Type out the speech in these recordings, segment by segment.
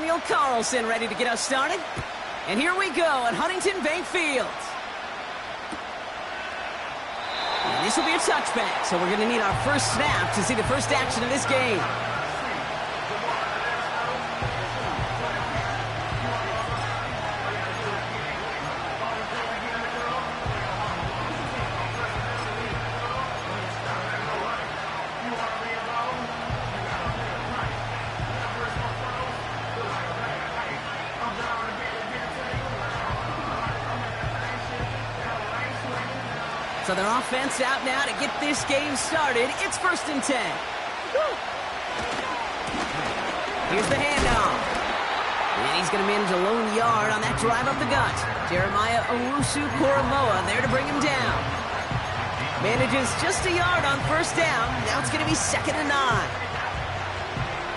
Samuel Carlson ready to get us started. And here we go at Huntington Bank Field. And this will be a touchback, so we're going to need our first snap to see the first action of this game. So their offense out now to get this game started. It's 1st and 10. Here's the handoff. And he's going to manage a lone yard on that drive up the gut. Jeremiah Owusu-Koramoah there to bring him down. Manages just a yard on 1st down. Now it's going to be 2nd and 9.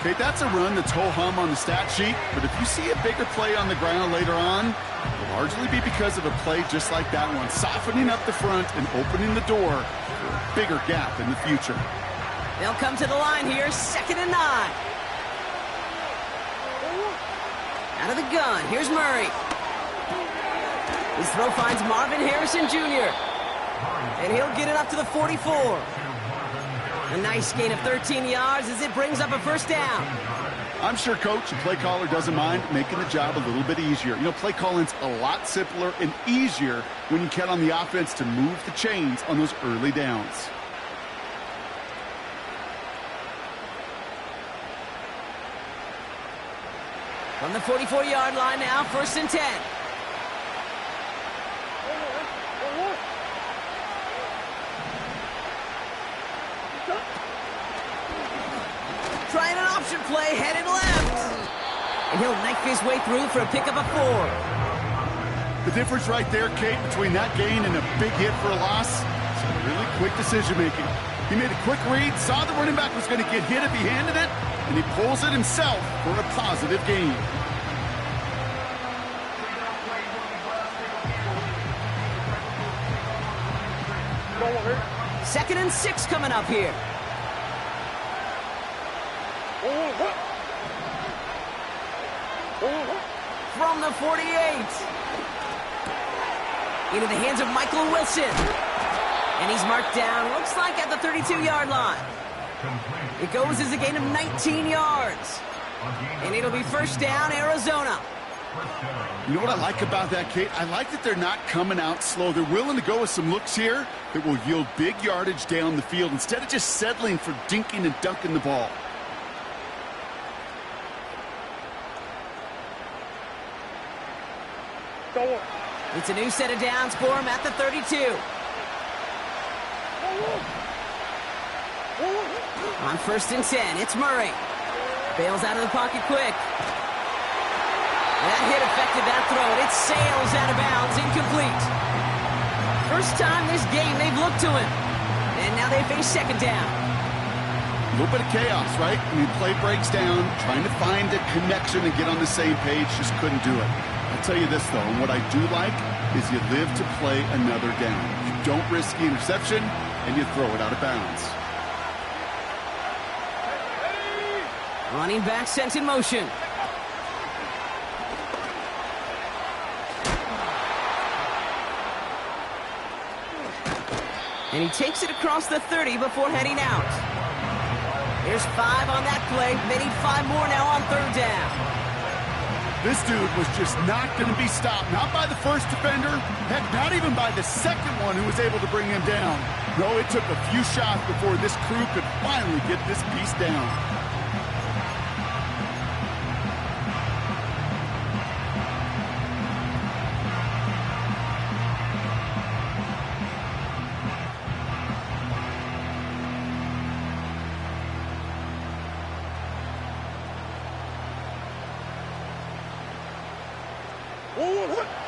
Okay, that's a run that's ho-hum on the stat sheet, but if you see a bigger play on the ground later on, it'll largely be because of a play just like that one, softening up the front and opening the door for a bigger gap in the future. They'll come to the line here, 2nd and 9. Out of the gun, here's Murray. His throw finds Marvin Harrison Jr. And he'll get it up to the 44. A nice gain of 13 yards as it brings up a 1st down. I'm sure coach and play caller doesn't mind making the job a little bit easier. You know, play calling's a lot simpler and easier when you count on the offense to move the chains on those early downs. From the 44-yard line now, 1st and 10. Trying an option play, headed left. And he'll knife his way through for a pickup of 4. The difference right there, Kate, between that gain and a big hit for a loss is really quick decision-making. He made a quick read, saw the running back was going to get hit if he handed it, and he pulls it himself for a positive gain. Second and 6 coming up here. From the 48. Into the hands of Michael Wilson. And he's marked down, looks like at the 32-yard line. It goes as a gain of 19 yards. And it'll be 1st down, Arizona. You know what I like about that, Kate? I like that they're not coming out slow. They're willing to go with some looks here that will yield big yardage down the field instead of just settling for dinking and dunking the ball. It's a new set of downs for him at the 32. On 1st and 10, it's Murray. Bails out of the pocket quick. That hit affected that throw, and it sails out of bounds, incomplete. First time this game they've looked to him. And now they face 2nd down. A little bit of chaos, right? I mean, play breaks down, trying to find a connection and get on the same page, just couldn't do it. I'll tell you this, though, and what I do like is you live to play another down. You don't risk the interception, and you throw it out of bounds. Running back sent in motion. And he takes it across the 30 before heading out. There's 5 on that play. They need 5 more now on 3rd down. This dude was just not going to be stopped. Not by the first defender. Heck, not even by the second one who was able to bring him down. No, it took a few shots before this crew could finally get this piece down.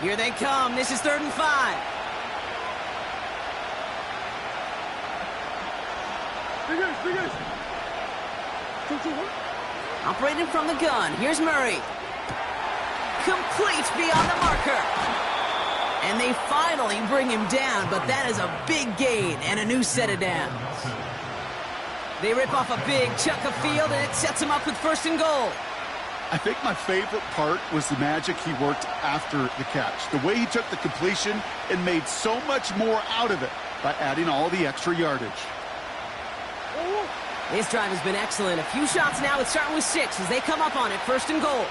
Here they come. This is 3rd and 5. Operating from the gun. Here's Murray. Complete beyond the marker. And they finally bring him down, but that is a big gain and a new set of downs. They rip off a big chunk of field, and it sets them up with 1st and goal. I think my favorite part was the magic he worked after the catch. The way he took the completion and made so much more out of it by adding all the extra yardage. This drive has been excellent. A few shots now. It's starting with 6 as they come up on it. 1st and goal.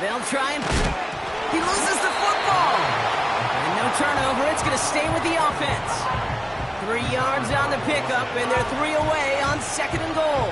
They'll try and... He loses the football. And no turnover. It's going to stay with the offense. 3 yards on the pickup, and they're 3 away on 2nd and goal.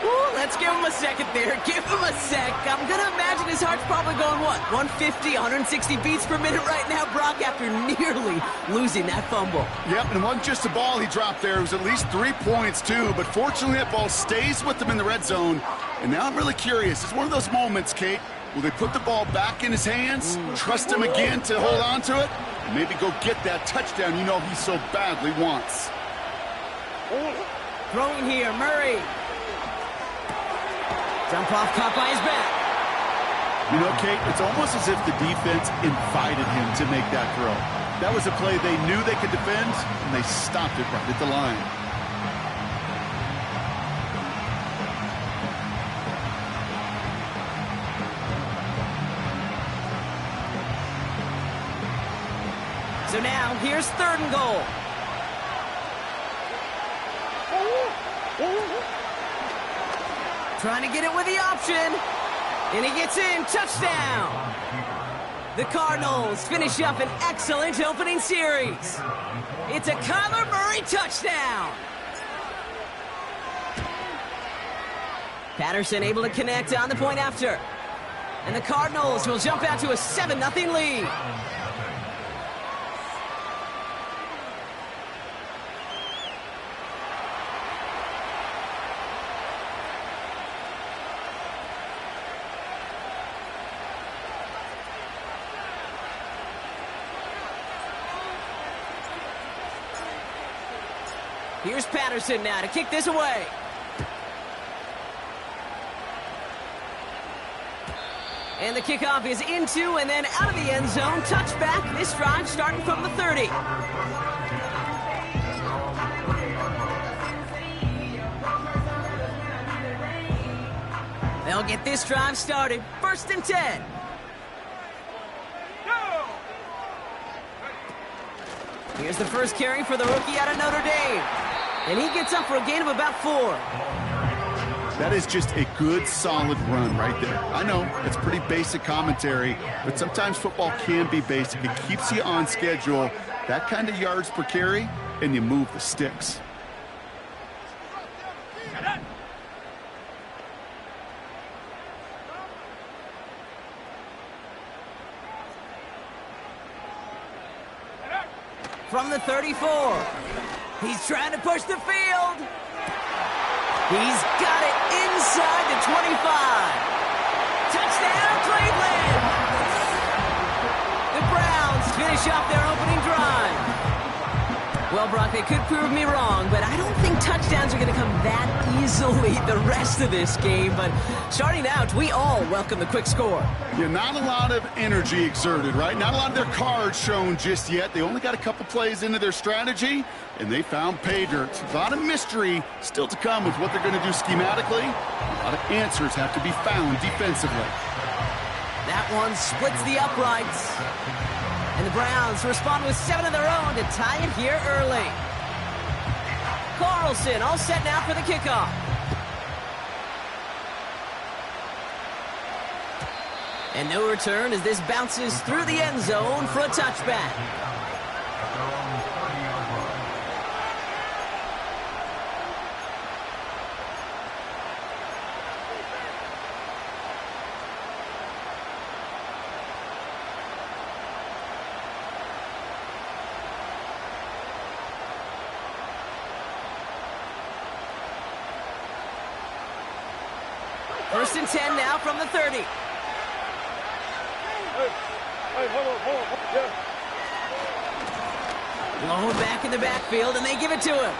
Ooh, let's give him a second there. Give him a sec. I'm going to imagine his heart's probably going, what, 150, 160 beats per minute right now, Brock, after nearly losing that fumble. Yep, and it wasn't just a ball he dropped there. It was at least 3 points, too. But fortunately, that ball stays with him in the red zone. And now I'm really curious. It's one of those moments, Kate. Will they put the ball back in his hands, trust him again to hold on to it, and maybe go get that touchdown you know he so badly wants? Throwing here, Murray. Dump off, caught by his back. You know, Kate, it's almost as if the defense invited him to make that throw. That was a play they knew they could defend, and they stopped it right at the line. So now, here's 3rd and goal. Trying to get it with the option. And he gets in. Touchdown. The Cardinals finish up an excellent opening series. It's a Kyler Murray touchdown. Patterson able to connect on the point after. And the Cardinals will jump out to a 7-0 lead. Here's Patterson now to kick this away. And the kickoff is into and then out of the end zone. Touchback. This drive starting from the 30. They'll get this drive started. 1st and 10. Here's the first carry for the rookie out of Notre Dame. And he gets up for a gain of about 4. That is just a good, solid run right there. I know, it's pretty basic commentary, but sometimes football can be basic. It keeps you on schedule, that kind of yards per carry, and you move the sticks. From the 34. He's trying to push the field. He's got it inside the 25. Touchdown, Cleveland! The Browns finish off their opening drive. Well, Brock, they could prove me wrong, but I don't think touchdowns are going to come that easily the rest of this game. But starting out, we all welcome the quick score. Yeah, not a lot of energy exerted, right? Not a lot of their cards shown just yet. They only got a couple plays into their strategy, and they found pay dirt. A lot of mystery still to come with what they're going to do schematically. A lot of answers have to be found defensively. That one splits the uprights. And the Browns respond with 7 of their own to tie it here early. Carlson all set now for the kickoff. And no return as this bounces through the end zone for a touchback. First and 10 now from the 30. Blown back in the backfield, and they give it to him.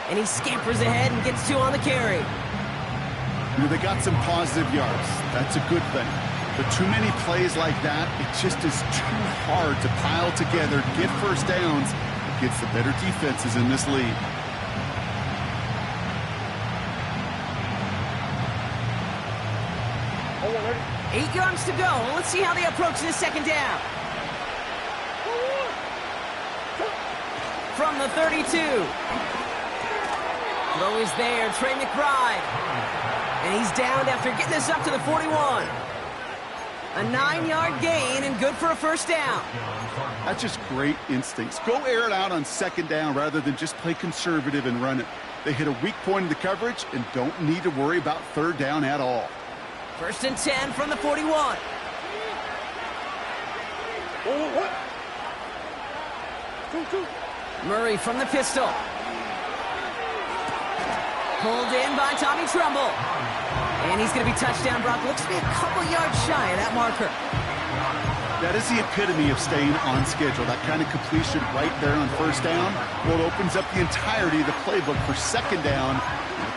And he scampers ahead and gets 2 on the carry. You know, they got some positive yards. That's a good thing. But too many plays like that, it just is too hard to pile together, get first downs against the better defenses in this league. 8 yards to go. Let's see how they approach this second down. From the 32. Throw is there, Trey McBride. And he's downed after getting this up to the 41. A 9-yard gain and good for a first down. That's just great instincts. Go air it out on second down rather than just play conservative and run it. They hit a weak point in the coverage and don't need to worry about third down at all. First and 10 from the 41. Murray from the pistol. Pulled in by Tommy Tremble. And he's going to be touchdown. Brock looks to be a couple yards shy of that marker. That is the epitome of staying on schedule. That kind of completion right there on first down. Well, it opens up the entirety of the playbook for second down.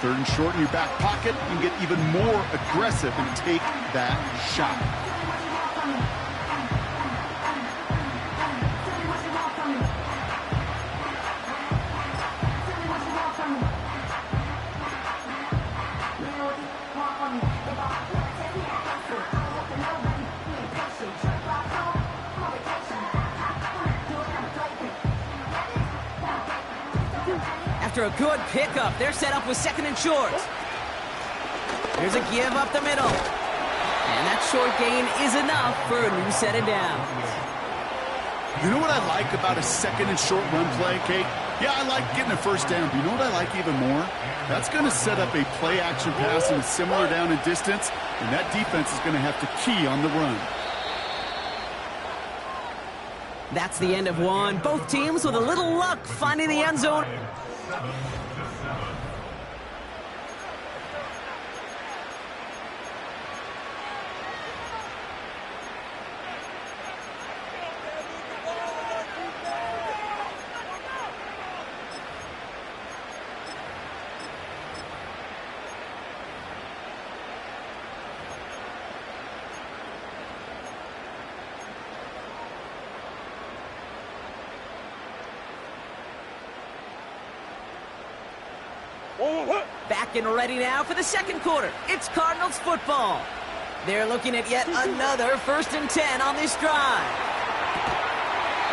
Third and short in your back pocket, you can get even more aggressive and take that shot. After a good pickup, they're set up with second and short. Here's a give up the middle. And that short gain is enough for a new set of downs. You know what I like about a second and short run play, Kate? Yeah, I like getting a first down, but you know what I like even more? That's going to set up a play-action pass in a similar down and distance, and that defense is going to have to key on the run. That's the end of one. Both teams with a little luck finding the end zone. Back and ready now for the second quarter. It's Cardinals football. They're looking at yet another first and 10 on this drive.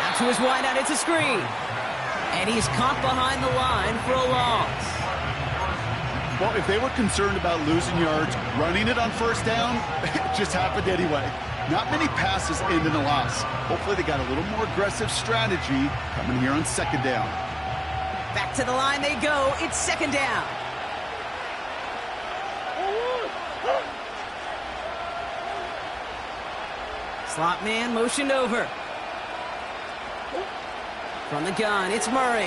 Now to his wideout, it's a screen. And he's caught behind the line for a loss. Well, if they were concerned about losing yards, running it on first down, it just happened anyway. Not many passes end in a loss. Hopefully they got a little more aggressive strategy coming here on second down. Back to the line they go. It's second down. Slot man motioned over. From the gun, it's Murray.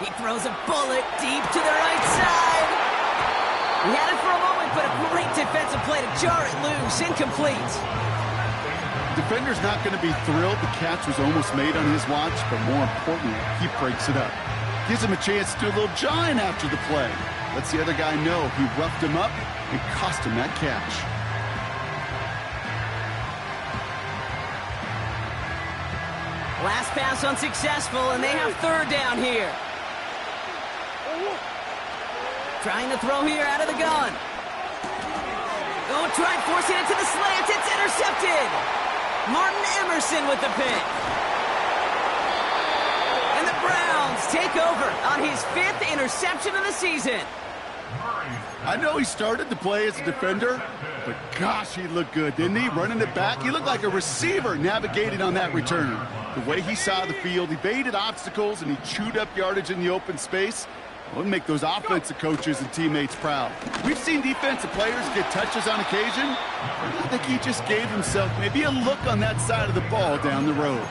He throws a bullet deep to the right side. He had it for a moment, but a great defensive play to jar it loose. Incomplete. Defender's not going to be thrilled the catch was almost made on his watch, but more importantly, he breaks it up. Gives him a chance to do a little jawing after the play. Lets the other guy know he roughed him up and cost him that catch. Last pass unsuccessful, and they have third down here. Trying to throw here out of the gun. Oh, tried forcing it to the slant. It's intercepted. Martin Emerson with the pick. And the Browns take over on his 5th interception of the season. I know he started to play as a defender, but gosh, he looked good, didn't he? Running it back, he looked like a receiver navigating on that return. The way he saw the field, he baited obstacles, and he chewed up yardage in the open space. Well, it'll make those offensive coaches and teammates proud. We've seen defensive players get touches on occasion. I think he just gave himself maybe a look on that side of the ball down the road.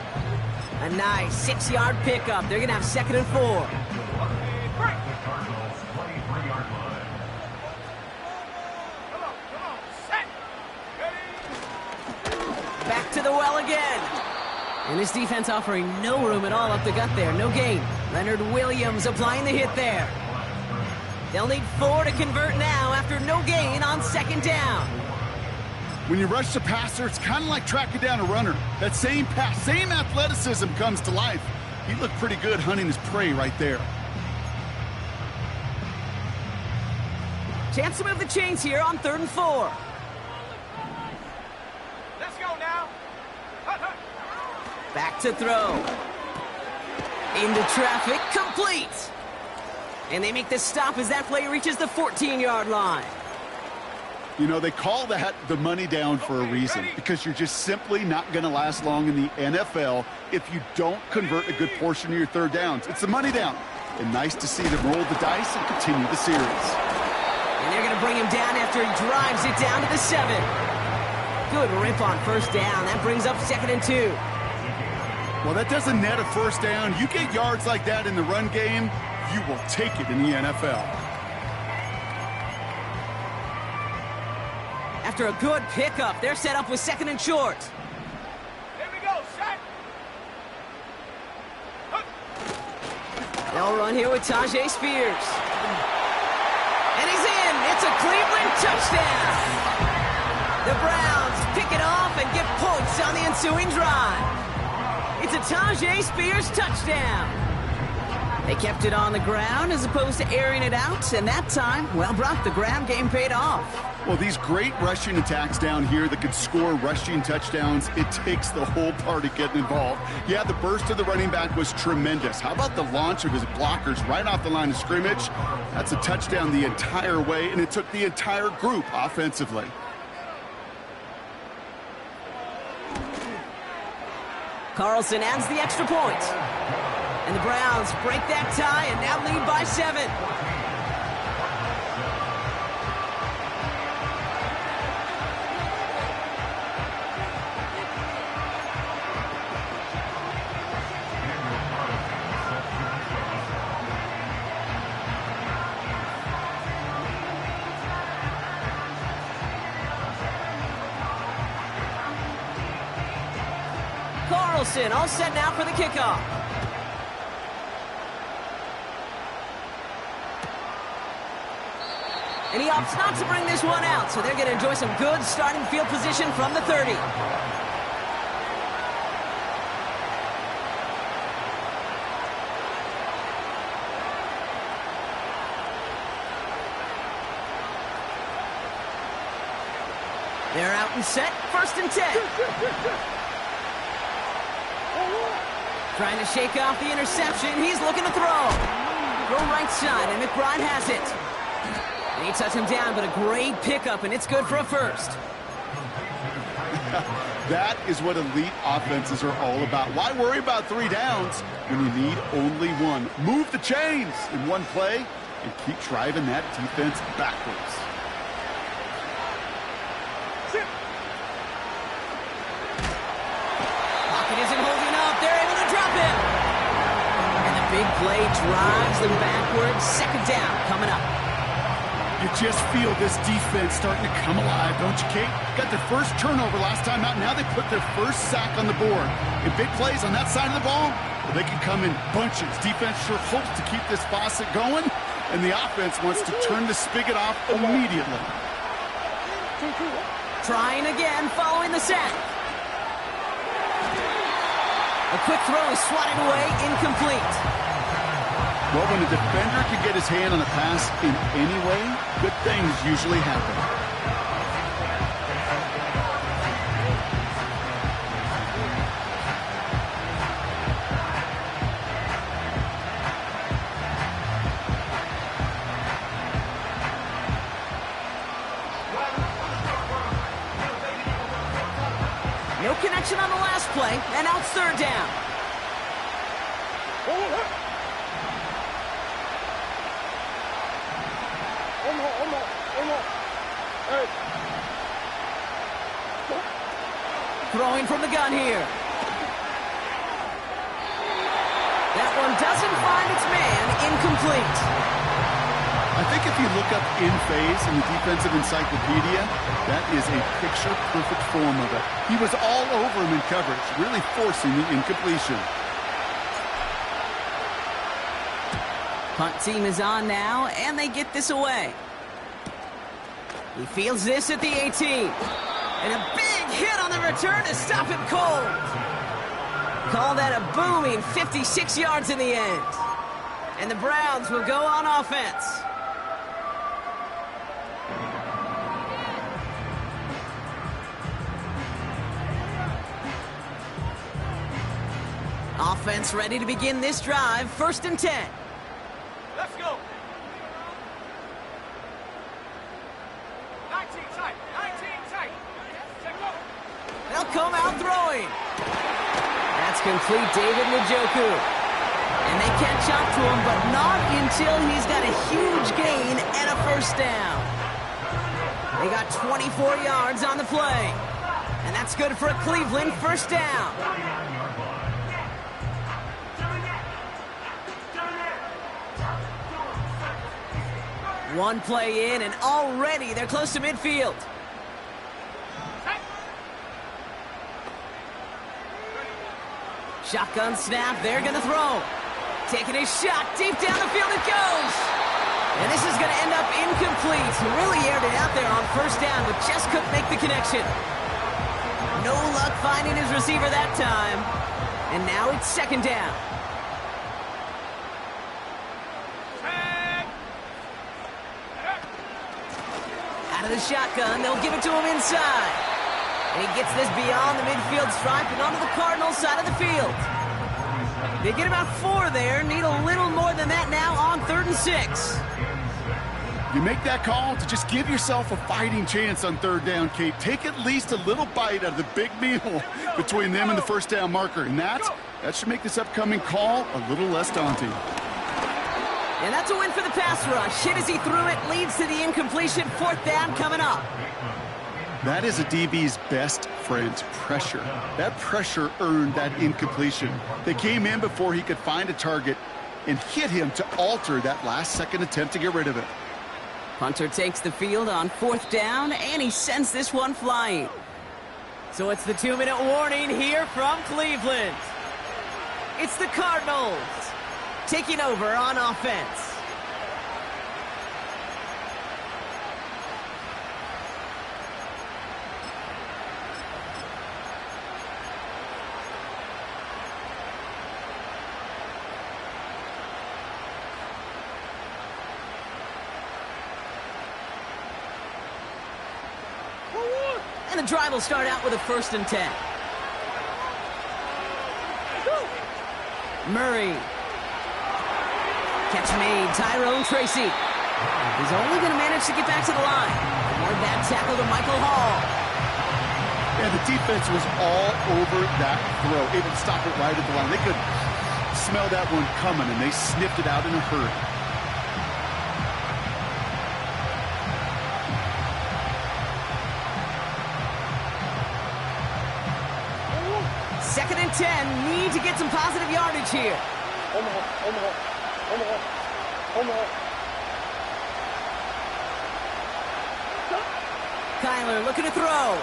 A nice 6-yard pickup. They're going to have second and 4. Back to the well again. And this defense offering no room at all up the gut there. No gain. Leonard Williams applying the hit there. They'll need 4 to convert now after no gain on second down. When you rush the passer, it's kind of like tracking down a runner. That same pass, same athleticism comes to life. He looked pretty good hunting his prey right there. Chance to move the chains here on 3rd and 4. Back to throw. Into traffic, complete. And they make the stop as that play reaches the 14-yard line. You know, they call that the money down for a reason, because you're just simply not going to last long in the NFL if you don't convert a good portion of your third downs. It's the money down. And nice to see them roll the dice and continue the series. And they're going to bring him down after he drives it down to the 7. Good rip on first down. That brings up 2nd and 2. Well, that doesn't net a first down. You get yards like that in the run game, you will take it in the NFL. After a good pickup, they're set up with 2nd and short. Here we go, set. They'll run here with Tyjae Spears. And he's in. It's a Cleveland touchdown. The Browns pick it off and get points on the ensuing drive. It's a Tyjae Spears touchdown. They kept it on the ground as opposed to airing it out, and that time, well, Brock, the ground game paid off. Well, these great rushing attacks down here that could score rushing touchdowns, it takes the whole party getting involved. Yeah, the burst of the running back was tremendous. How about the launch of his blockers right off the line of scrimmage? That's a touchdown the entire way, and it took the entire group offensively. Carlson adds the extra point. And the Browns break that tie and now lead by 7. Carlson all set now for the kickoff. And he opts not to bring this one out, so they're going to enjoy some good starting field position from the 30. They're out and set, 1st and 10. Trying to shake off the interception. He's looking to throw. Throw right side, and McBride has it. They touch him down, but a great pickup, and it's good for a first. That is what elite offenses are all about. Why worry about 3 downs when you need only 1? Move the chains in one play and keep driving that defense backwards. Pocket isn't holding up. They're able to drop him. And the big play drives them backwards. 2nd down coming up. You just feel this defense starting to come alive, don't you, Kate? Got their first turnover last time out. Now they put their first sack on the board. And big plays on that side of the ball, well, they can come in bunches. Defense sure hopes to keep this faucet going, and the offense wants to turn the spigot off immediately. Trying again, following the sack. A quick throw is swatted away, incomplete. Well, when a defender can get his hand on a pass in any way, good things usually happen. No connection on the last play, and now it's 3rd down. Throwing from the gun here. That one doesn't find its man, incomplete. I think if you look up in phase in the defensive encyclopedia, that is a picture-perfect form of it. He was all over him in coverage, really forcing the incompletion. Punt team is on now, and they get this away. He fields this at the 18. And a big hit on the return to stop him cold. Call that a booming 56 yards in the end. And the Browns will go on offense. Offense ready to begin this drive. 1st and 10. Let's go. 19 tight. 19 tight. Check go. They'll come out throwing. That's complete, David Njoku. And they catch up to him, but not until he's got a huge gain and a 1st down. They got 24 yards on the play. And that's good for a Cleveland 1st down. One play in, and already they're close to midfield. Shotgun snap, they're going to throw. Taking a shot, deep down the field it goes. And this is going to end up incomplete. Really aired it out there on 1st down, but just couldn't make the connection. No luck finding his receiver that time. And now it's 2nd down. Out of the shotgun, they'll give it to him inside. And he gets this beyond the midfield stripe and onto the Cardinals side of the field. They get about 4 there, need a little more than that now on 3rd and 6. You make that call to just give yourself a fighting chance on 3rd down, Kate. Take at least a little bite out of the big meal between them and the 1st down marker. And that should make this upcoming call a little less daunting. And that's a win for the pass rush. Hit as he threw it, leads to the incompletion. 4th down coming up. That is a DB's best friend, pressure. That pressure earned that incompletion. They came in before he could find a target and hit him to alter that last-second attempt to get rid of it. Hunter takes the field on 4th down, and he sends this one flying. So it's the 2-minute warning here from Cleveland. It's the Cardinals taking over on offense. And the drive will start out with a 1st and 10. Murray. Catch made, Tyrone Tracy. He's only going to manage to get back to the line. More bad tackle to Michael Hall. And the defense was all over that throw, able to stop it right at the line. They could smell that one coming, and they sniffed it out in a hurry. 2nd and 10, need to get some positive yardage here. Kyler looking to throw.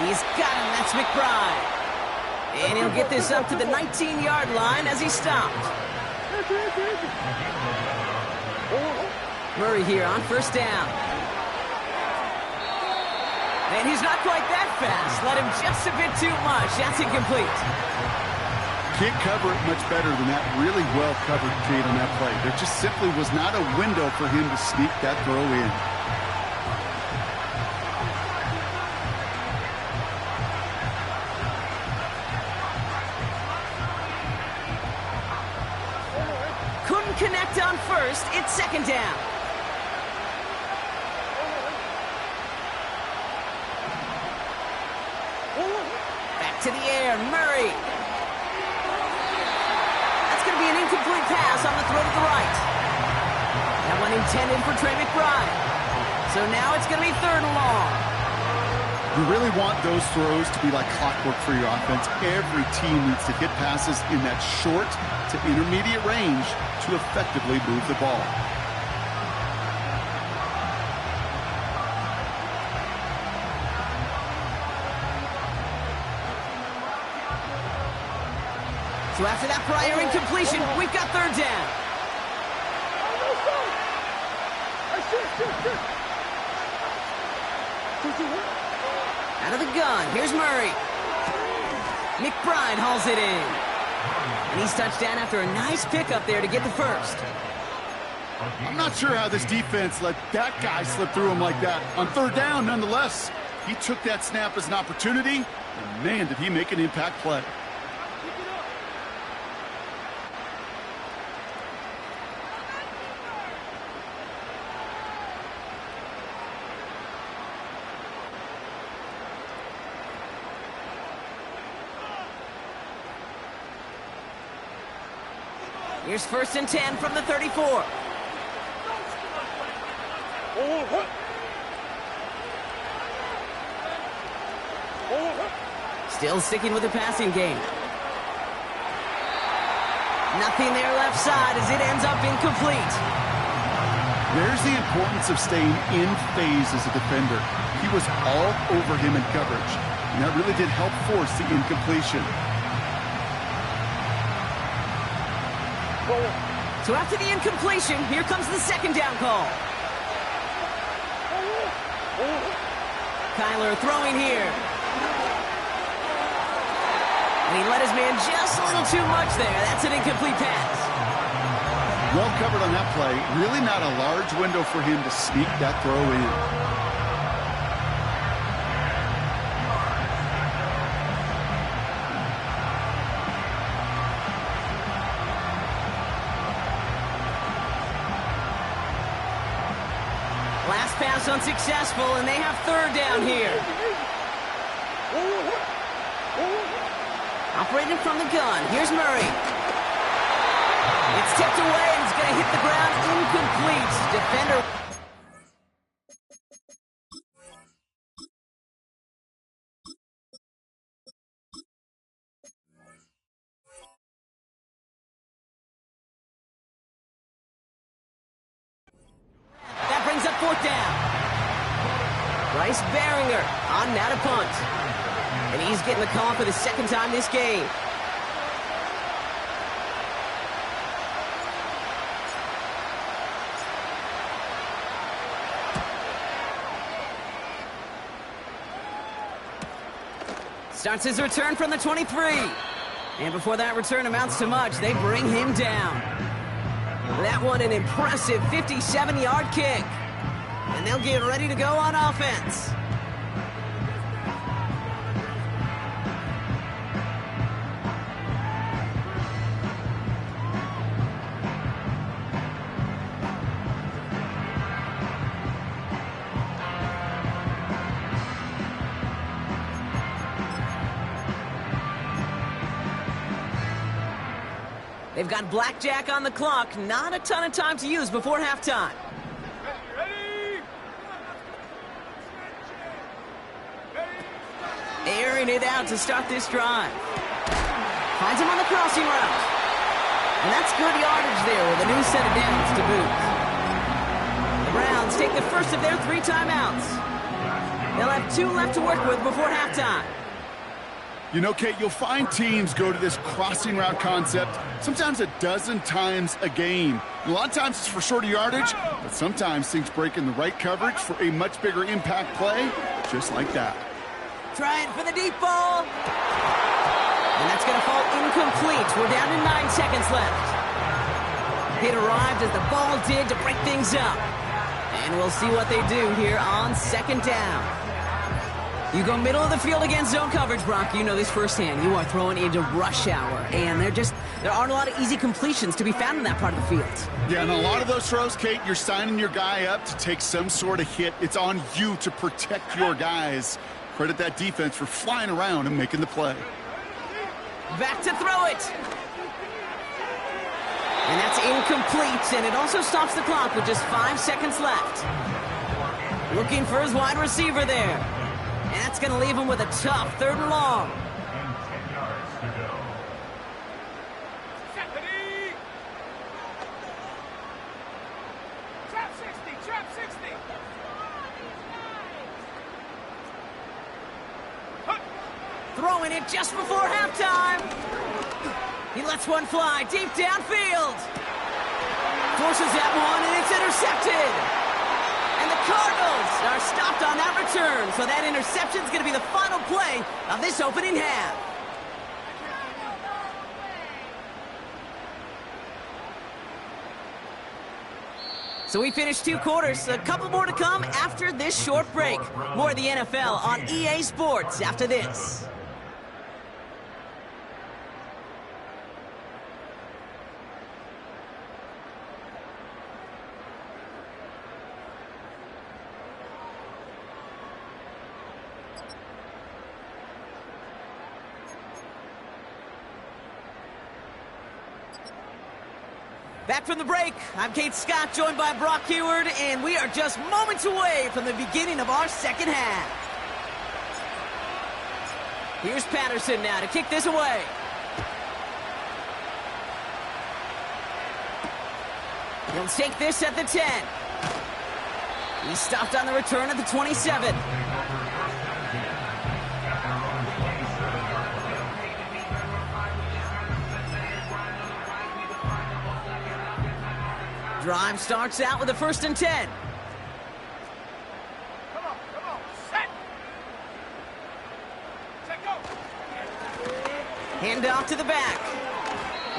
He's got him, that's McBride. And he'll get this up to the 19-yard line as he stopped. Murray here on 1st down. And he's not quite that fast. Let him just a bit too much. That's incomplete. Can't cover it much better than that. Really well covered, Kate, on that play. There just simply was not a window for him to sneak that throw in. Couldn't connect on 1st. It's 2nd down. To the air, Murray. That's going to be an incomplete pass on the throw to the right. That one intended for Trey McBride. So now it's going to be 3rd and long. You really want those throws to be like clockwork for your offense. Every team needs to hit passes in that short to intermediate range to effectively move the ball. So after that prior incompletion, we've got 3rd down. Out of the gun, here's Murray. McBride hauls it in. And he's touched down after a nice pickup there to get the 1st. I'm not sure how this defense let that guy slip through him like that. On 3rd down, nonetheless, he took that snap as an opportunity, and man, did he make an impact play. Here's 1st and 10 from the 34. Still sticking with the passing game. Nothing there left side as it ends up incomplete. There's the importance of staying in phase as a defender. He was all over him in coverage, and that really did help force the incompletion. So after the incompletion, here comes the 2nd down call. Kyler throwing here. And he let his man just a little too much there. That's an incomplete pass. Well covered on that play. Really not a large window for him to sneak that throw in. Last pass unsuccessful, and they have 3rd down here. Operating from the gun, here's Murray. It's tipped away, and it's going to hit the ground incomplete. Defender. That brings up 4th down. Bryce Baringer on now to punt. And he's getting the call for the 2nd time this game. Starts his return from the 23. And before that return amounts to much, they bring him down. That one an impressive 57-yard kick. And they'll get ready to go on offense. They've got blackjack on the clock. Not a ton of time to use before halftime. Ready? Airing it out to start this drive. Finds him on the crossing route. And that's good yardage there with a new set of downs to boot. The Browns take the first of their 3 timeouts. They'll have 2 left to work with before halftime. You know, Kate, you'll find teams go to this crossing route concept sometimes a dozen times a game. A lot of times it's for shorter yardage, but sometimes things break in the right coverage for a much bigger impact play, just like that. Trying for the deep ball. And that's going to fall incomplete. We're down to 9 seconds left. It arrived as the ball did to break things up. And we'll see what they do here on 2nd down. You go middle of the field against zone coverage, Brock. You know this firsthand. You are throwing into rush hour, and there aren't a lot of easy completions to be found in that part of the field. Yeah, and a lot of those throws, Kate, you're signing your guy up to take some sort of hit. It's on you to protect your guys. Credit that defense for flying around and making the play. Back to throw it. And that's incomplete, and it also stops the clock with just 5 seconds left. Looking for his wide receiver there. And that's going to leave him with a tough 3rd and long. Ready? Trap 60, trap 60. Throwing it just before halftime. He lets one fly deep downfield. Forces that one, and it's intercepted. And the Cardinals are stopped on that return, so that interception is going to be the final play of this opening half. So we finished 2 quarters. A couple more to come after this short break. More of the NFL on EA Sports after this. Back from the break, I'm Kate Scott, joined by Brock Heward, and we are just moments away from the beginning of our second half. Here's Patterson now to kick this away. He'll take this at the 10. He stopped on the return at the 27. Drive starts out with a 1st and 10. Come on, set. Set, go. Hand off to the back.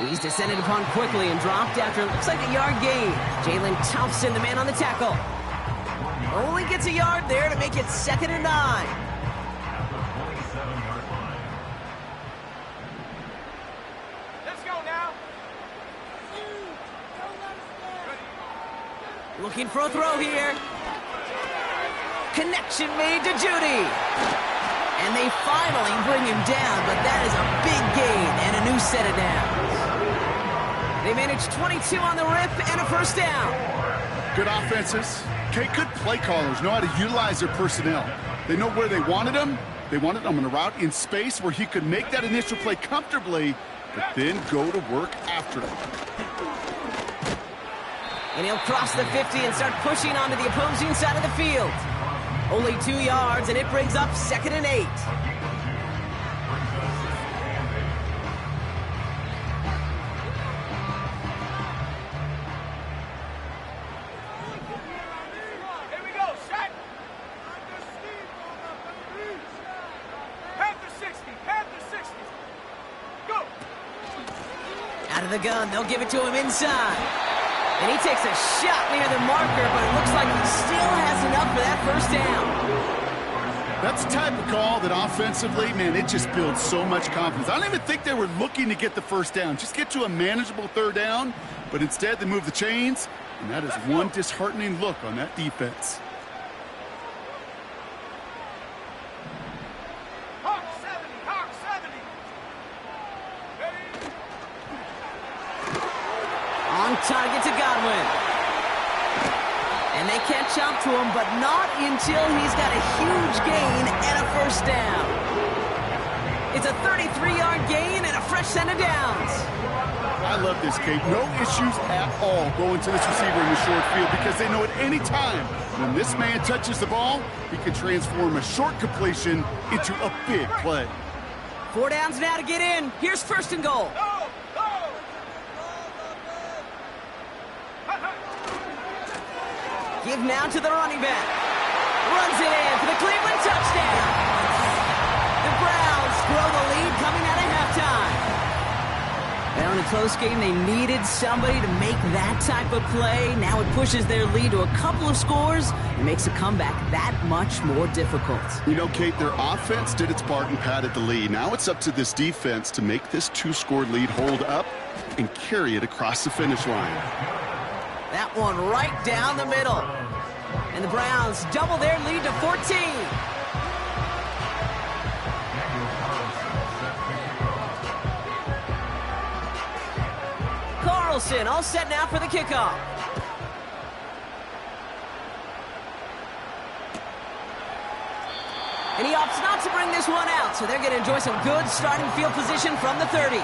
He's descended upon quickly and dropped after it looks like a yard gain. Jalen Towson, the man on the tackle. Only gets a yard there to make it 2nd and 9. Let's go now. Looking for a throw here. Connection made to Judy. And they finally bring him down, but that is a big gain and a new set of downs. They managed 22 on the rip and a 1st down. Good offenses. Okay, good play callers know how to utilize their personnel. They know where they wanted him. They wanted him on a route in space where he could make that initial play comfortably, but then go to work after it. And he'll cross the 50 and start pushing onto the opposing side of the field. Only 2 yards, and it brings up 2nd and 8. Here we go, set. Panther 60, Panther 60. Go. Out of the gun, they'll give it to him inside. And he takes a shot near the marker, but it looks like he still has enough for that 1st down. That's the type of call that offensively, man, it just builds so much confidence. I don't even think they were looking to get the 1st down. Just get to a manageable 3rd down, but instead they move the chains, and that is one disheartening look on that defense. Hawk 70, Hawk 70. Ready? On target to Godwin. And they catch up to him, but not until he's got a huge gain and a 1st down. It's a 33-yard gain and a fresh set of downs. I love this, Kate. No issues at all going to this receiver in the short field because they know at any time when this man touches the ball, he can transform a short completion into a big play. 4 downs now to get in. Here's 1st and goal. Go, go. Give now to the running back. Runs it in for the Cleveland touchdown. The Browns grow the lead coming out of halftime. Well, in a close game, they needed somebody to make that type of play. Now it pushes their lead to a couple of scores and makes a comeback that much more difficult. You know, Kate, their offense did its part and padded the lead. Now it's up to this defense to make this 2-score lead hold up and carry it across the finish line. That one right down the middle. And the Browns double their lead to 14. Carlson all set now for the kickoff. And he opts not to bring this one out, so they're going to enjoy some good starting field position from the 30.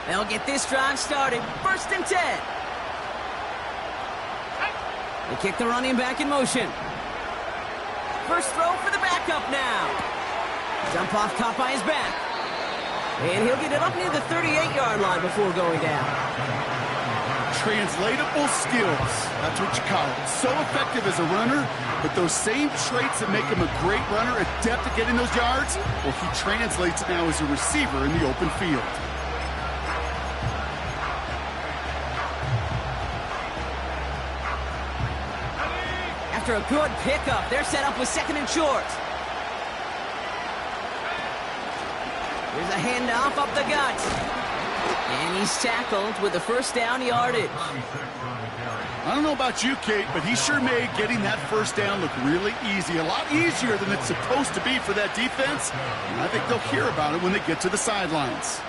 They'll get this drive started. 1st and 10. They kick the running back in motion. First throw for the backup now. Dump off caught by his back. And he'll get it up near the 38-yard line before going down. Translatable skills. That's what you call it. So effective as a runner, but those same traits that make him a great runner, adept at getting those yards, well, he translates now as a receiver in the open field. After a good pickup, they're set up with 2nd and short. Here's a handoff up the gut. And he's tackled with the first down yardage. I don't know about you, Kate, but he sure made getting that first down look really easy. A lot easier than it's supposed to be for that defense. And I think they'll hear about it when they get to the sidelines.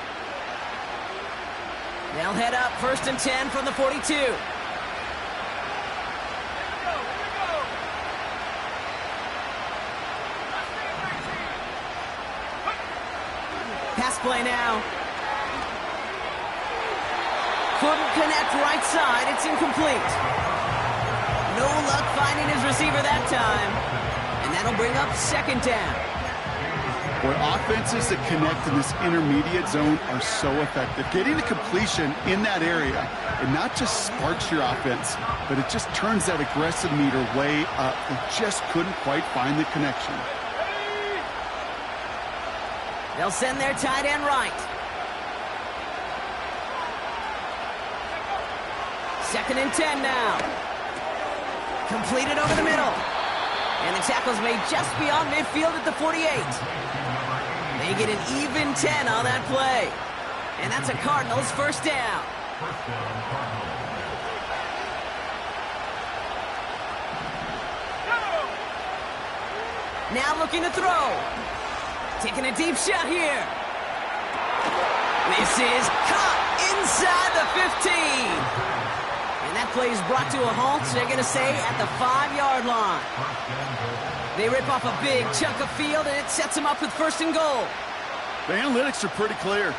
They'll head up 1st and 10 from the 42. Pass play now. Couldn't connect right side. It's incomplete. No luck finding his receiver that time. And that'll bring up 2nd down. Boy, offenses that connect in this intermediate zone are so effective. Getting a completion in that area, it not just sparks your offense, but it just turns that aggressive meter way up. They just couldn't quite find the connection. They'll send their tight end right. 2nd and 10 now. Completed over the middle. And the tackle's made just beyond midfield at the 48. They get an even 10 on that play. And that's a Cardinals first down. Now looking to throw. Taking a deep shot here. This is caught inside the 15. And that play is brought to a halt, so they're going to say at the 5-yard line. They rip off a big chunk of field, and it sets them up with 1st and goal. The analytics are pretty clear.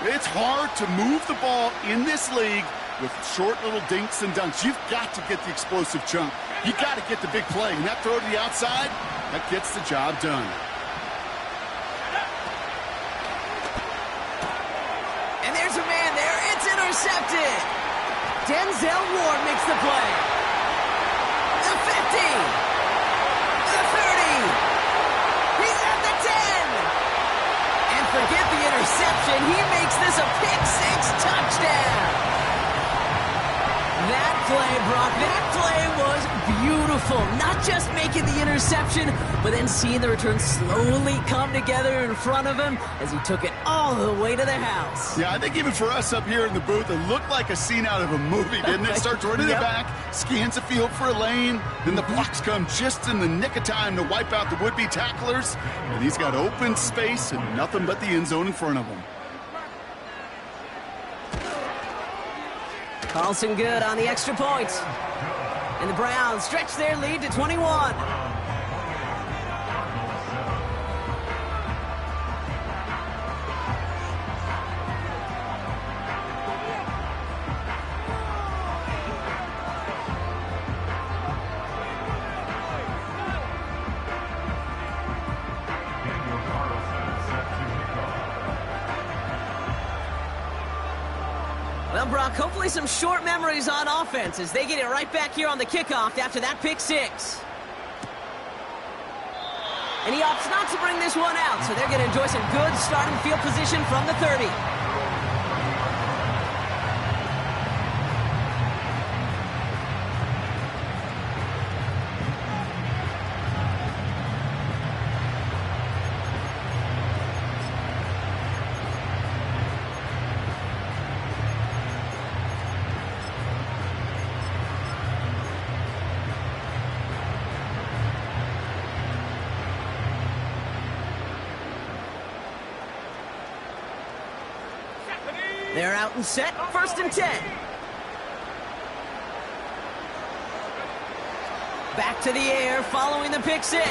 It's hard to move the ball in this league with short little dinks and dunks. You've got to get the explosive chunk. You've got to get the big play. And that throw to the outside, that gets the job done. And there's a man there. It's intercepted. Denzel Ward makes the play. The 50. The 30. He's at the 10. And forget the interception. He makes this a pick-6 touchdown. That play, Brock, that play was beautiful. Not just making the interception, but then seeing the return slowly come together in front of him as he took it all the way to the house. Yeah, I think even for us up here in the booth, it looked like a scene out of a movie, didn't it? Starts running the back, scans the field for a lane, then the blocks come just in the nick of time to wipe out the would-be tacklers, and he's got open space and nothing but the end zone in front of him. Carlson good on the extra point. And the Browns stretch their lead to 21. Well, Brock, hopefully some short memories on offense as they get it right back here on the kickoff after that pick-6. And he opts not to bring this one out, so they're going to enjoy some good starting field position from the 30. They're out and set, 1st and 10. Back to the air following the pick-6. Ooh,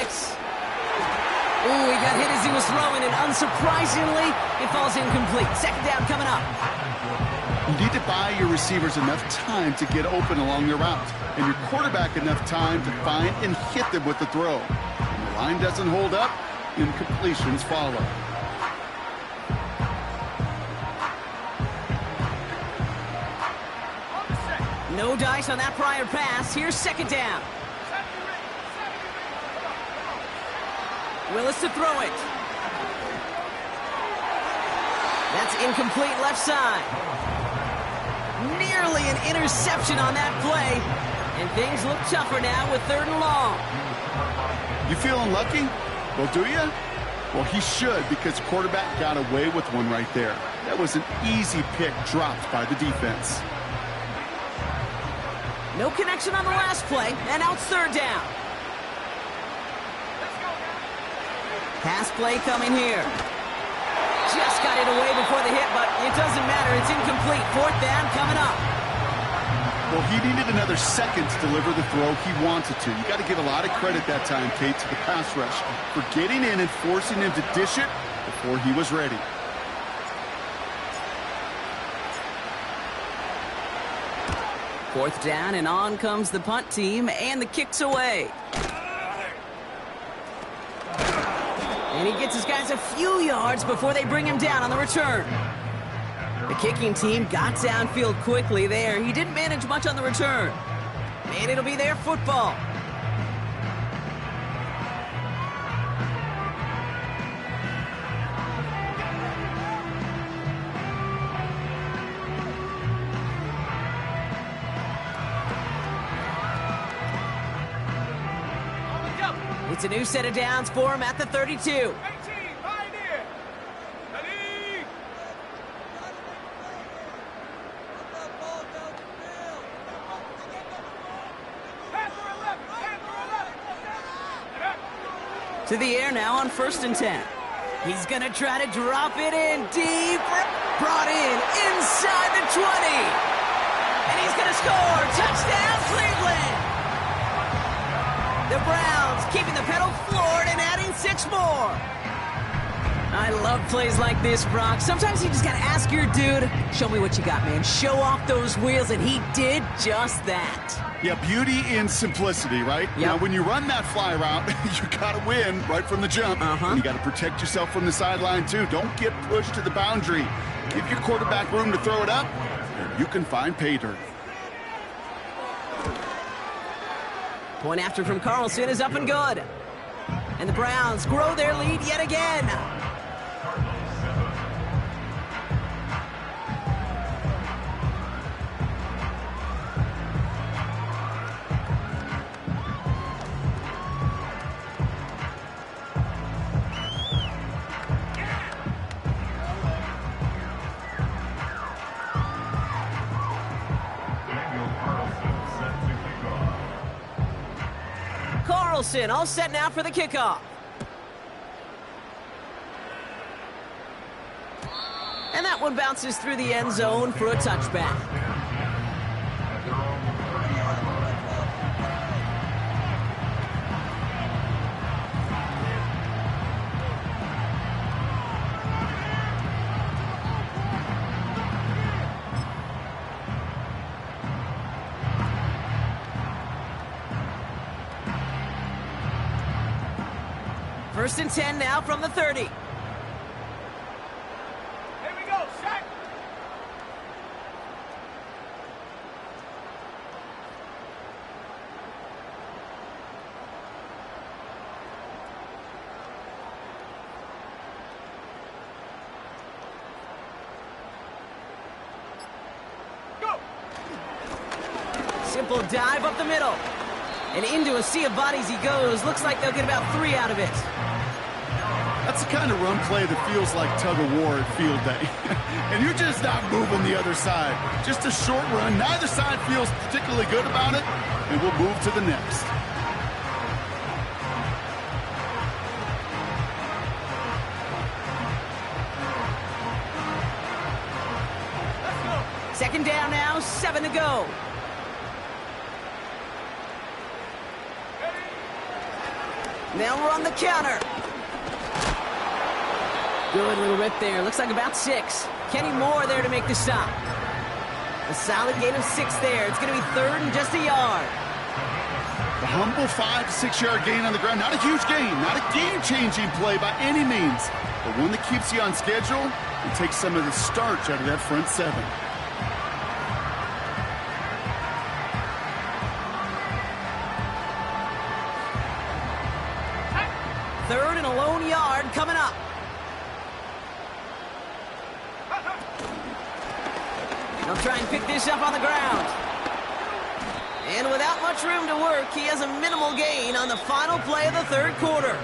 he got hit as he was throwing, and unsurprisingly, it falls incomplete. 2nd down coming up. You need to buy your receivers enough time to get open along their route, and your quarterback enough time to find and hit them with the throw. When the line doesn't hold up, incompletions follow. No dice on that prior pass. Here's 2nd down. Willis to throw it. That's incomplete left side. Nearly an interception on that play. And things look tougher now with 3rd and long. You feeling lucky? Well, do you? Well, he should, because the quarterback got away with one right there. That was an easy pick dropped by the defense. No connection on the last play, and now it's third down. Pass play coming here. Just got it away before the hit, but it doesn't matter. It's incomplete. Fourth down coming up. Well, he needed another second to deliver the throw he wanted to. You got to give a lot of credit that time, Kate, to the pass rush for getting in and forcing him to dish it before he was ready. Fourth down, and on comes the punt team, and the kick's away. And he gets his guys a few yards before they bring him down on the return. The kicking team got downfield quickly there. He didn't manage much on the return. And it'll be their football. It's a new set of downs for him at the 32. 18, Pioneer. Ready. Panther 11. To the air now on 1st and 10. He's going to try to drop it in deep. Brought in inside the 20. And he's going to score. Touchdown, Cleveland. The Browns keeping the pedal floored and adding 6 more. I love plays like this, Brock. Sometimes you just got to ask your dude, show me what you got, man. Show off those wheels, and he did just that. Yeah, beauty in simplicity, right? Yep. Now, when you run that fly route, you got to win right from the jump. And you got to protect yourself from the sideline, too. Don't get pushed to the boundary. Give your quarterback room to throw it up, and you can find pay dirt. Point after from Carlson is up and good. And the Browns grow their lead yet again. Carlson all set now for the kickoff. And that one bounces through the end zone for a touchback. First and 10 now from the 30. Here we go, Shaq. Go. Simple dive up the middle. And into a sea of bodies he goes. Looks like they'll get about 3 out of it. That's the kind of run play that feels like tug-of-war at field day. And you're just not moving the other side. Just a short run. Neither side feels particularly good about it. And we'll move to the next. Second down now, 7 to go. They'll run the counter. Good little rip there. Looks like about 6. Kenny Moore there to make the stop. A solid gain of 6 there. It's going to be 3rd and just a yard. The humble 5 to 6 yard gain on the ground. Not a huge gain. Not a game-changing play by any means. But one that keeps you on schedule and takes some of the starch out of that front 7. Third and a lone yard coming up. They'll try and pick this up on the ground. And without much room to work, he has a minimal gain on the final play of the 3rd quarter.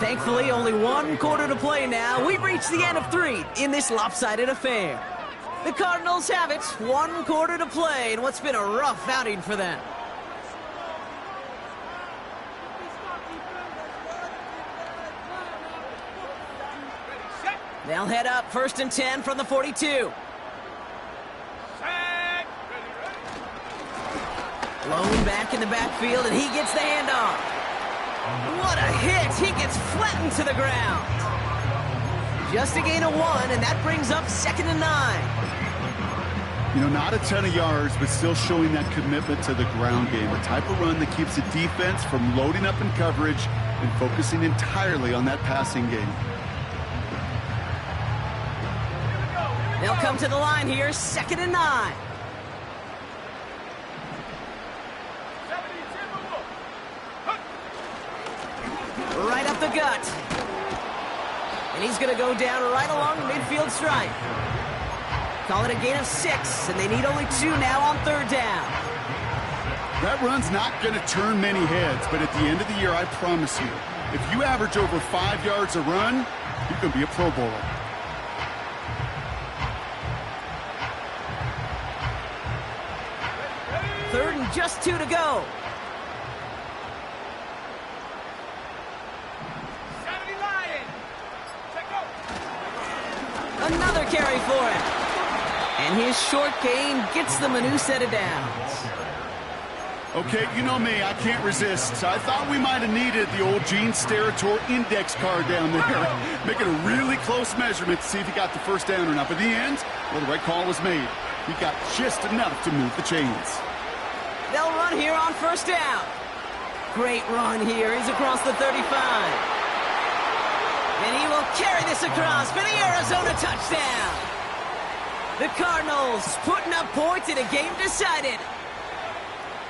Thankfully, only one quarter to play now. We've reached the end of 3 in this lopsided affair. The Cardinals have it, 1 quarter to play in what's been a rough outing for them. They'll head up 1st and 10 from the 42. Set. Blown back in the backfield, and he gets the handoff. What a hit! He gets flattened to the ground. Just a gain of 1, and that brings up 2nd and 9. You know, not a ton of yards, but still showing that commitment to the ground game. A type of run that keeps the defense from loading up in coverage and focusing entirely on that passing game. They'll come to the line here, 2nd and 9. 70 Right up the gut. And he's going to go down right along the midfield stripe. Call it a gain of 6, and they need only 2 now on 3rd down. That run's not going to turn many heads, but at the end of the year, I promise you, if you average over 5 yards a run, you can be a Pro Bowler. Third and just 2 to go. 70 Lions. Check out. Another carry for him. And his short gain gets them a new set of downs. Okay, you know me, I can't resist. I thought we might have needed the old Gene Steratore index card down there. Make it a really close measurement to see if he got the first down or not. But in the end, well, the right call was made. He got just enough to move the chains. They'll run here on 1st down. Great run here. He's across the 35. And he will carry this across for the Arizona touchdown. The Cardinals putting up points in a game decided.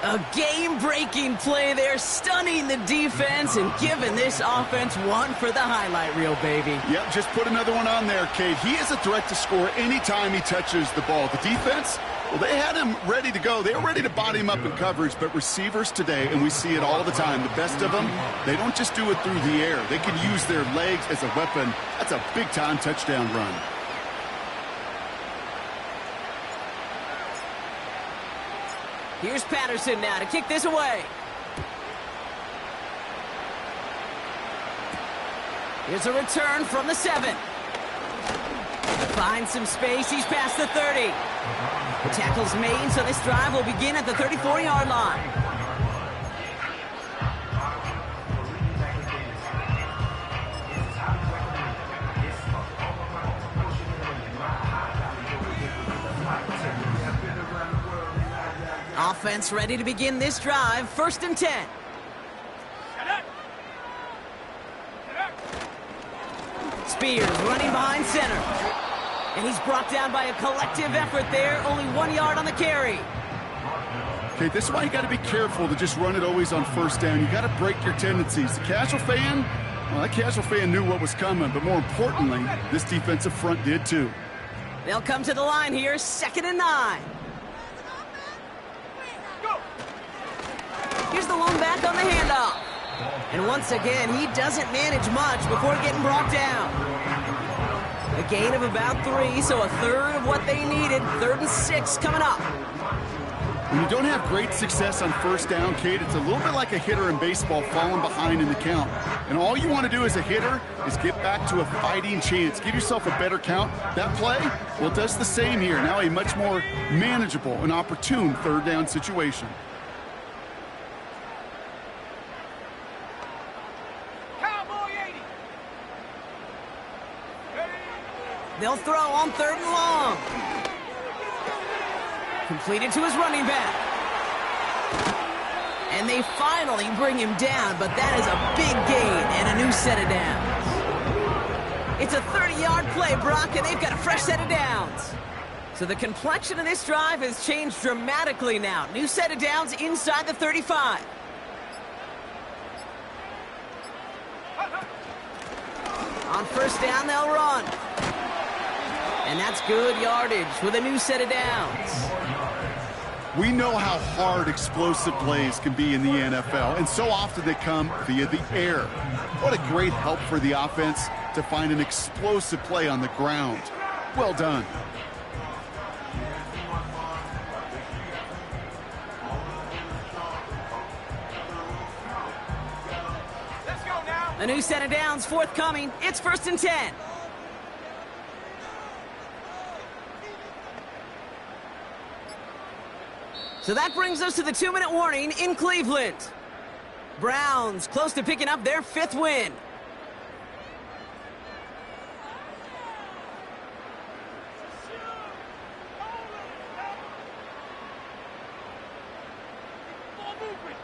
A game-breaking play there, stunning the defense and giving this offense one for the highlight reel, baby. Yep, just put another one on there, Cade. He is a threat to score anytime he touches the ball. The defense, well, they had him ready to go. They were ready to body him up in coverage, but receivers today, and we see it all the time, the best of them, they don't just do it through the air. They can use their legs as a weapon. That's a big-time touchdown run. Here's Patterson now to kick this away. Here's a return from the 7. Finds some space. He's past the 30. The tackle's made, so this drive will begin at the 34-yard line. Offense ready to begin this drive. 1st and 10. Spears running behind center. And he's brought down by a collective effort there. Only 1 yard on the carry. Okay, this is why you got to be careful to just run it always on 1st down. You got to break your tendencies. The casual fan, well, that casual fan knew what was coming, but more importantly, this defensive front did too. They'll come to the line here. 2nd and 9. Here's the lone back on the handoff. And once again, he doesn't manage much before getting brought down. A gain of about 3, so a third of what they needed. 3rd and 6 coming up. When you don't have great success on 1st down, Cade, it's a little bit like a hitter in baseball falling behind in the count. And all you want to do as a hitter is get back to a fighting chance. Give yourself a better count. That play, well, it does the same here. Now a much more manageable and opportune 3rd down situation. They'll throw on 3rd and long. Completed to his running back. And they finally bring him down, but that is a big gain and a new set of downs. It's a 30-yard play, Brock, and they've got a fresh set of downs. So the complexion of this drive has changed dramatically now. New set of downs inside the 35. On 1st down, they'll run. And that's good yardage with a new set of downs. We know how hard explosive plays can be in the NFL, and so often they come via the air. What a great help for the offense to find an explosive play on the ground. Well done. Let's go now. A new set of downs forthcoming. It's 1st and 10. So that brings us to the 2-minute warning in Cleveland. Browns close to picking up their 5th win. Ball movement.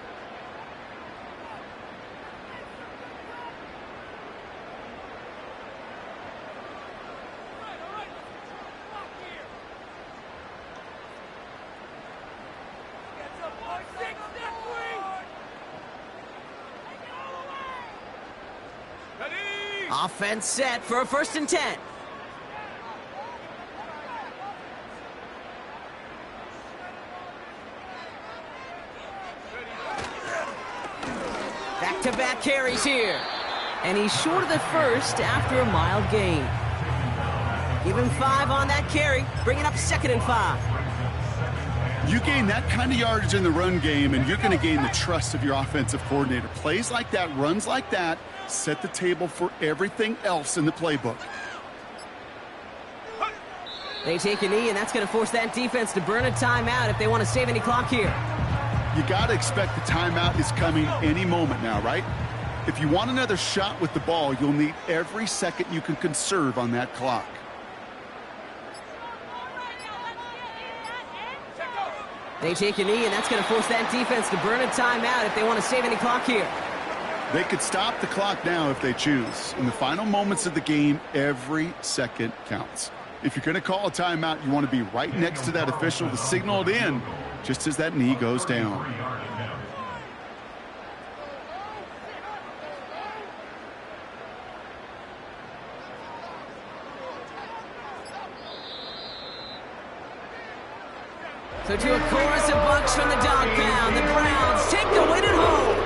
All right, block here. Gets up on 6, step 3. Ready? Offense set for a 1st and 10. Back-to-back carries here. And he's short of the first after a mild gain. Give him 5 on that carry, bringing up 2nd and 5. You gain that kind of yardage in the run game, and you're going to gain the trust of your offensive coordinator. Plays like that, runs like that, set the table for everything else in the playbook. They take a knee, and that's going to force that defense to burn a timeout if they want to save any clock here. You got to expect the timeout is coming any moment now, right? If you want another shot with the ball, you'll need every second you can conserve on that clock. They take a knee, and that's going to force that defense to burn a timeout if they want to save any clock here. They could stop the clock now if they choose. In the final moments of the game, every second counts. If you're going to call a timeout, you want to be right next to that official to signal it in just as that knee goes down. So to a chorus of bucks from the dog pound, the Browns take the win at home.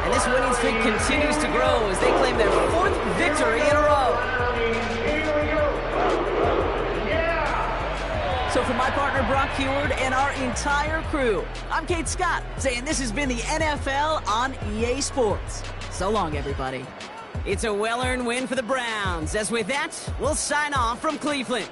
And this winning streak continues to grow as they claim their 4th victory in a row. So for my partner Brock Huard and our entire crew, I'm Kate Scott saying this has been the NFL on EA Sports. So long, everybody. It's a well-earned win for the Browns. As with that, we'll sign off from Cleveland.